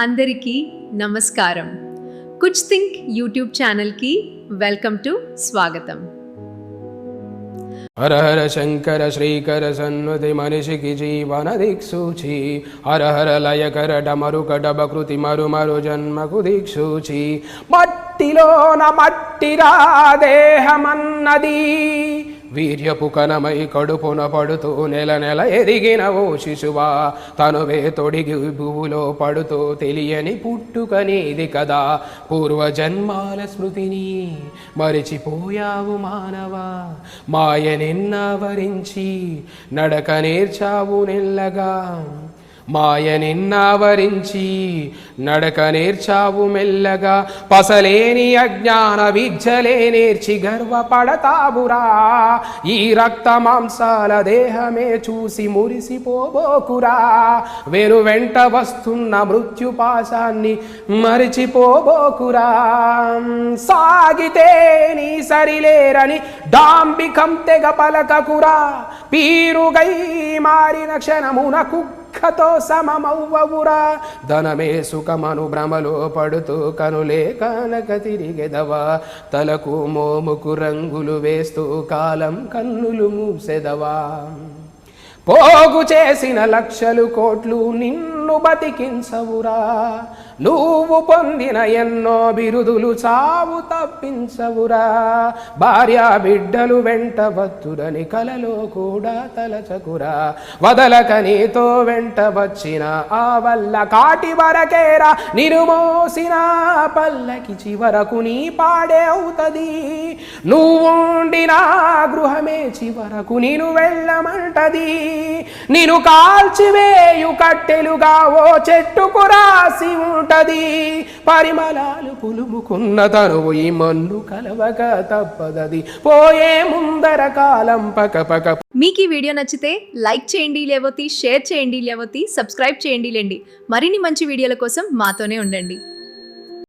అందరికీ నమస్కారం. కుచ్ think YouTube ఛానల్కి వెల్కమ్ టు స్వాగతం. హర హర శంకర శ్రీకర సన్వతి మనిషికి జీవన దిక్సూచి హర హర లయకర డమరుక డబకృతి మరు మరు జన్మకు దిక్సూచి మట్టిలోన మట్టిరా దేహమన్నది వీర్యపు కనమై కడుపున పడుతూ నెల నెల ఎదిగిన ఓ శిశువా తనువే తొడిగి భూలో పడుతూ తెలియని పుట్టుకనేది కదా పూర్వజన్మాల స్మృతిని మరిచిపోయావు మానవా మాయ నిన్నావరించి నడక నేర్చావు నెల్లగా మాయ నిన్నావరించి నడక నేర్చావు మెల్లగా పసలేని అజ్ఞాన విద్యలే నేర్చి గర్వపడతావురా ఈ రక్త మాంసాల దేహమే చూసి మురిసిపోబోకురా వెను వెంట వస్తున్న మృత్యుపాశాన్ని మరిచిపోబోకురా సాగితే నీ సరిలేరని డాంబికం తెగ పలకకురా పీరుగై మారిన క్షణమున కుక్కతో సమమవ్వవురా ధనమే సుఖమను భ్రమలో పడుతూ కనులే కానక తిరిగెదవా తలకు మోముకు రంగులు వేస్తూ కాలం కన్నులు మూసెదవా పోగు చేసిన లక్షలు కోట్లు నిన్ను బతికించవురా నువ్వు పొందిన ఎన్నో బిరుదులు చావు తప్పించవురా భార్యా బిడ్డలు వెంట వత్తురని కలలో కూడా తలచకురా వదలక నీతో వెంట వచ్చిన ఆ వల్ల కాటి వరకేరా నిను మోసిన పల్లకి చివరకు నీ పాడే అవుతుంది నువ్వుండిన గృహమే చివరకు నిను వెళ్ళమంటది నిను కాల్చివేయు కట్టెలుగా ఓ చెట్టుకు రాసి ఉంటది పరిమళాలు పులుముకున్న తనువు ఈ మన్ను కలవక తప్పదది పోయే ముందర కాలం పకపక. మీకు ఈ వీడియో నచ్చితే లైక్ చేయండి, లేకపోతే షేర్ చేయండి, లేకపోతే సబ్స్క్రైబ్ చేయండి. మరిన్ని మంచి వీడియోల కోసం మాతోనే ఉండండి.